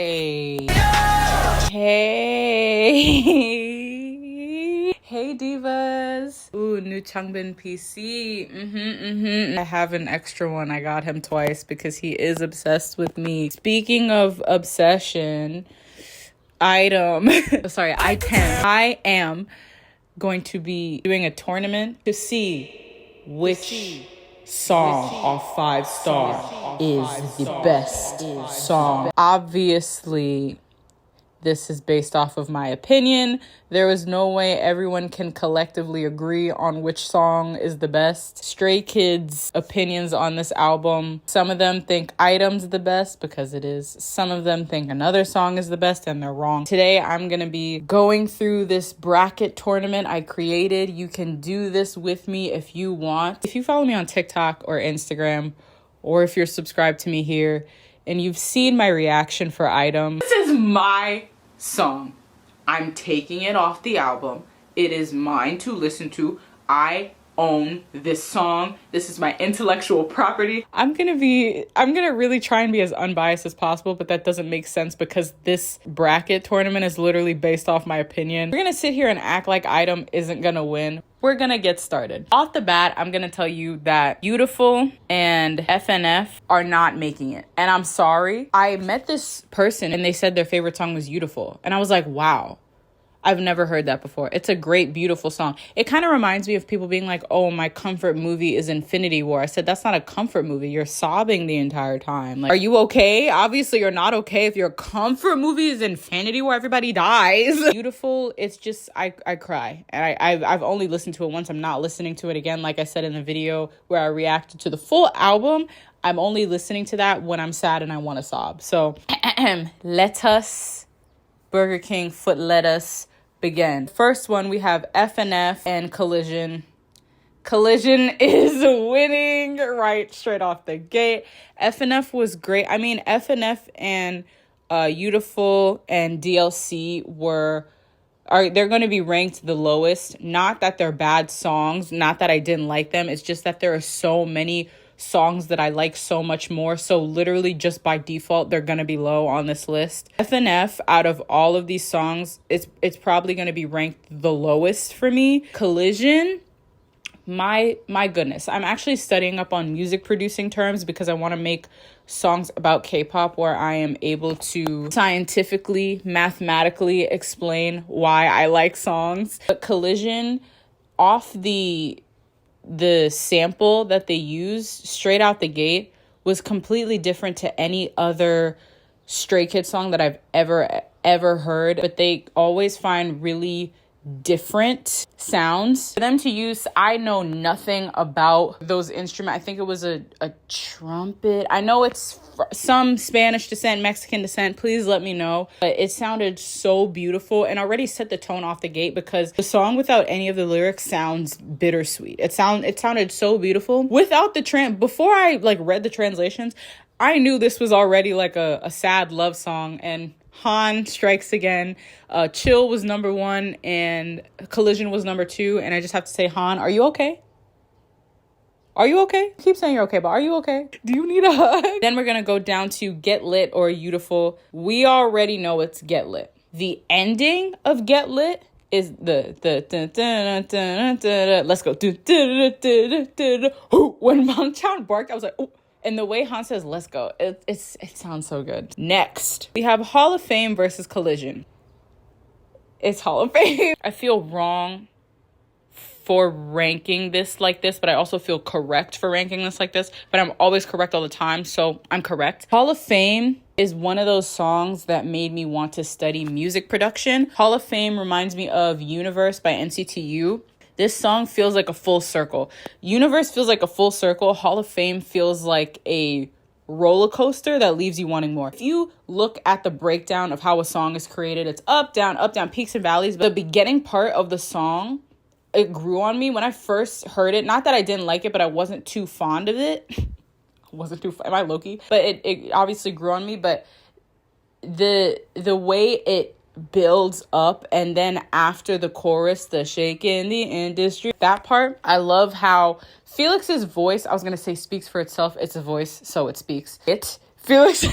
Hey. Hey. Hey divas. Ooh, new Changbin PC. I have an extra one. I got him twice because he is obsessed with me. Speaking of obsession, I am going to be doing a tournament to see which song off 5 star is the best song. Obviously, this is based off of my opinion. There is no way everyone can collectively agree on which song is the best. Stray Kids' opinions on this album, some of them think Item's the best because it is. Some of them think another song is the best and they're wrong. Today, I'm going to be going through this bracket tournament I created. You can do this with me if you want. If you follow me on TikTok or Instagram, or if you're subscribed to me here, and you've seen my reaction for Item, this is my song. I'm taking it off the album. It is mine to listen to. I own this song. This is my intellectual property. I'm gonna really try and be as unbiased as possible, but that doesn't make sense because this bracket tournament is literally based off my opinion. We're gonna sit here and act like Item isn't gonna win. We're gonna get started. Off the bat, I'm gonna tell you that Beautiful and FNF are not making it. And I'm sorry. I met this person and they said their favorite song was Beautiful. And I was like, wow. I've never heard that before. It's a great, beautiful song. It kind of reminds me of people being like, oh, my comfort movie is Infinity War. I said, that's not a comfort movie. You're sobbing the entire time. Like, are you okay? Obviously, you're not okay if your comfort movie is Infinity War. Everybody dies. Beautiful. It's just, I cry. And I've only listened to it once. I'm not listening to it again. Like I said in the video where I reacted to the full album, I'm only listening to that when I'm sad and I want to sob. So, let us, Burger King, foot lettuce, begin. First one, we have FNF and Collision. Collision is winning right straight off the gate. FNF was great. I mean, FNF and Beautiful and DLC they're going to be ranked the lowest. Not that they're bad songs, not that I didn't like them. It's just that there are so many songs that I like so much more. So literally just by default, they're going to be low on this list. FNF, out of all of these songs, it's probably going to be ranked the lowest for me. Collision, my goodness. I'm actually studying up on music producing terms because I want to make songs about K-pop where I am able to scientifically, mathematically explain why I like songs. But Collision, off the sample that they used straight out the gate was completely different to any other Stray Kids song that I've ever heard. But they always find really different sounds for them to use. I know nothing about those instruments. I think it was a trumpet. I know it's some Spanish descent, Mexican descent. Please let me know. But it sounded so beautiful and already set the tone off the gate because the song without any of the lyrics sounds bittersweet. It sounded so beautiful without the before I read the translations. I knew this was already like a sad love song, and Han strikes again. Chill was number 1 and Collision was number 2. And I just have to say, Han, are you okay? Are you okay? I keep saying you're okay, but are you okay? Do you need a hug? Then we're going to go down to Get Lit or Beautiful. We already know it's Get Lit. The ending of Get Lit is the let's go. When Bang Chan barked, I was like, oh. And the way Han says, let's go, it sounds so good. Next, we have Hall of Fame versus Collision. It's Hall of Fame. I feel wrong for ranking this like this, but I also feel correct for ranking this like this. But I'm always correct all the time, so I'm correct. Hall of Fame is one of those songs that made me want to study music production. Hall of Fame reminds me of Universe by NCTU. This song feels like a full circle. Universe feels like a full circle. Hall of Fame feels like a roller coaster that leaves you wanting more. If you look at the breakdown of how a song is created, it's up, down, peaks and valleys. The beginning part of the song, it grew on me when I first heard it. Not that I didn't like it, but I wasn't too fond of it. Am I low-key? But it obviously grew on me. But the way it builds up, and then after the chorus, the shake in the industry, that part, I love how Felix's voice, I was gonna say speaks for itself. It's a voice, so it speaks. Felix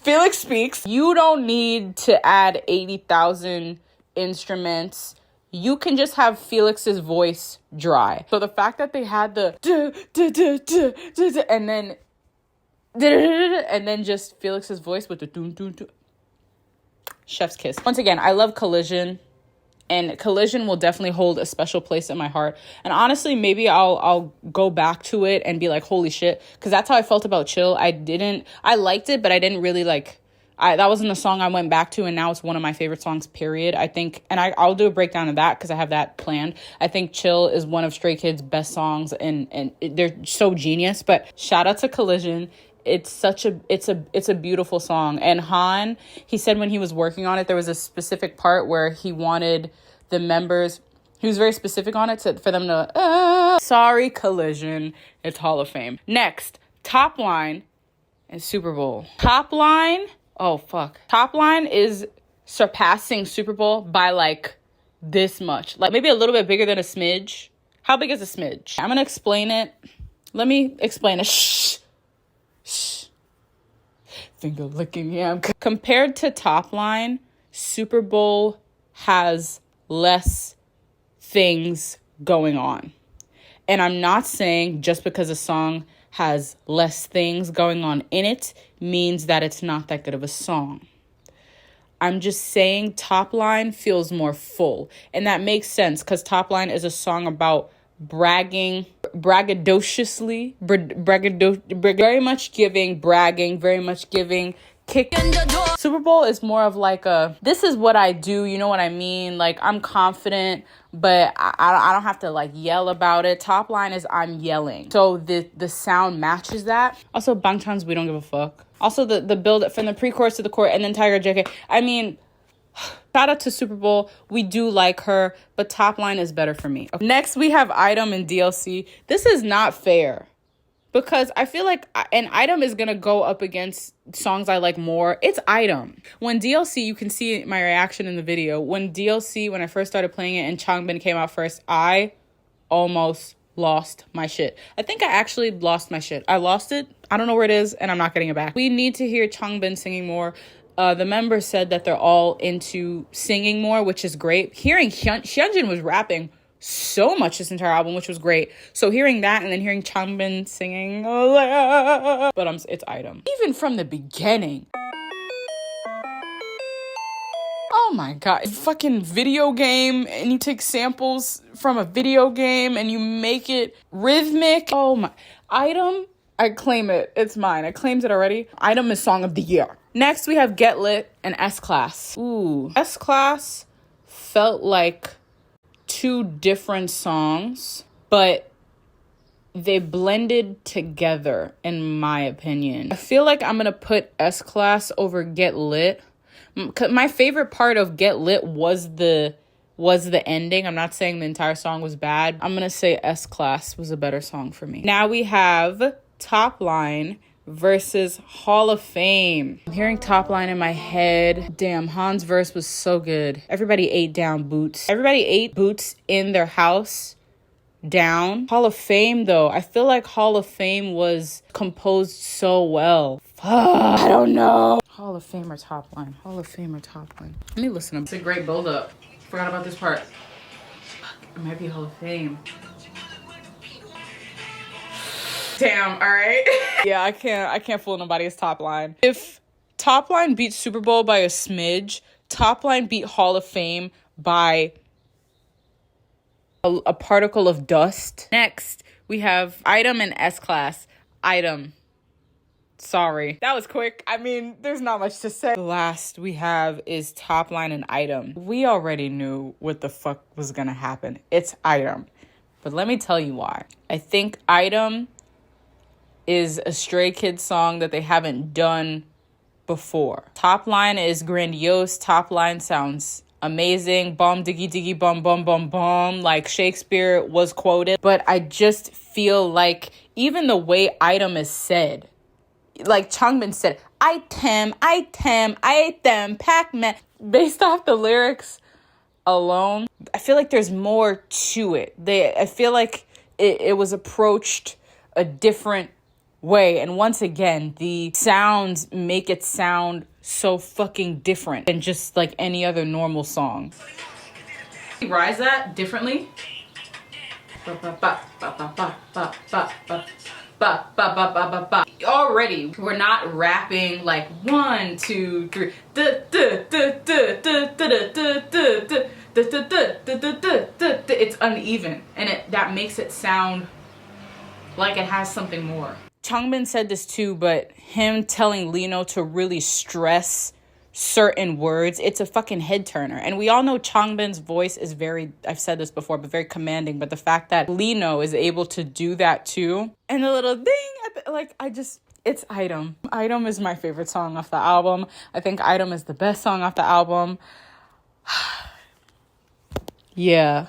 Felix speaks. You don't need to add 80,000 instruments. You can just have Felix's voice dry. So the fact that they had the and then just Felix's voice with the doom doom doom. Chef's kiss. Once again, I love Collision. And Collision will definitely hold a special place in my heart. And honestly, maybe I'll go back to it and be like, holy shit. Because that's how I felt about Chill. I liked it, but I didn't really that wasn't the song I went back to. And now it's one of my favorite songs, period. I think, and I'll do a breakdown of that because I have that planned. I think Chill is one of Stray Kids' best songs. And they're so genius. But shout out to Collision. It's a beautiful song. And Han, he said when he was working on it, there was a specific part where he wanted the members, he was very specific on it for them to, sorry, Collision. It's Hall of Fame. Next, Top Line and Super Bowl. Top Line, oh fuck. Top Line is surpassing Super Bowl by like this much. Like maybe a little bit bigger than a smidge. How big is a smidge? I'm gonna explain it. Let me explain it. Shh. Finger licking, yeah. Compared to Top Line, Super Bowl has less things going on. And I'm not saying just because a song has less things going on in it means that it's not that good of a song. I'm just saying Top Line feels more full. And that makes sense because Top Line is a song about bragging, braggadociously, very much giving, bragging, very much giving, kick. Super Bowl is more of like this is what I do, you know what I mean? Like, I'm confident, but I don't have to like yell about it. Top Line is I'm yelling. So the sound matches that. Also, Bangtan's We Don't Give a Fuck. Also, the build from the pre-chorus to the chorus and then Tiger JK. I mean, shout out to Super Bowl. We do like her, but Top Line is better for me. Okay. Next, we have Item and DLC. This is not fair because I feel like an Item is going to go up against songs I like more. It's Item. When DLC, you can see my reaction in the video. When I first started playing it and Changbin came out first, I almost lost my shit. I think I actually lost my shit. I lost it. I don't know where it is, and I'm not getting it back. We need to hear Changbin singing more. The members said that they're all into singing more, which is great. Hearing Hyunjin was rapping so much this entire album, which was great. So hearing that and then hearing Changbin singing, but it's Item. Even from the beginning. Oh my god, fucking video game, and you take samples from a video game and you make it rhythmic. Oh my, Item, I claim it. It's mine. I claimed it already. Item is Song of the Year. Next, we have Get Lit and S-Class. Ooh, S-Class felt like two different songs, but they blended together, in my opinion. I feel like I'm gonna put S-Class over Get Lit. My favorite part of Get Lit was the ending. I'm not saying the entire song was bad. I'm gonna say S-Class was a better song for me. Now we have Top Line versus Hall of Fame. I'm hearing Top Line in my head. Damn, Han's verse was so good. Everybody ate down Boots. Everybody ate Boots in their house down. Hall of Fame, though, I feel like Hall of Fame was composed so well. Fuck, I don't know. Hall of Fame or Top Line? Hall of Fame or Top Line? Let me listen to it. It's a great build-up. Forgot about this part. It might be Hall of Fame. Damn, all right. Yeah, I can't fool nobody. It's Top Line. If Top Line beat Super Bowl by a smidge, Top Line beat Hall of Fame by a particle of dust. Next, we have Item and S-Class. Item. Sorry. That was quick. I mean, there's not much to say. The last we have is Top Line and Item. We already knew what the fuck was gonna happen. It's Item. But let me tell you why. I think Item is a Stray Kids song that they haven't done before. Top Line is grandiose. Top Line sounds amazing. Bomb diggy diggy bum bum bum bum, like Shakespeare was quoted. But I just feel like even the way Item is said, like Changbin said, item, Pac-Man, based off the lyrics alone, I feel like there's more to it. I feel like it was approached a different way. And once again, the sounds make it sound so fucking different than just like any other normal song. Rise that differently. Already, we're not rapping like 1, 2, 3. It's uneven, and that makes it sound like it has something more. Changbin said this too, but him telling Lino to really stress certain words, it's a fucking head turner. And we all know Changbin's voice is very, I've said this before, but very commanding. But the fact that Lino is able to do that too, and the little ding, it's Item. Item is my favorite song off the album. I think Item is the best song off the album. Yeah.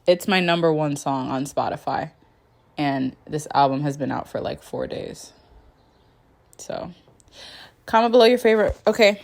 It's my number 1 song on Spotify. And this album has been out for like 4 days. So, comment below your favorite. Okay.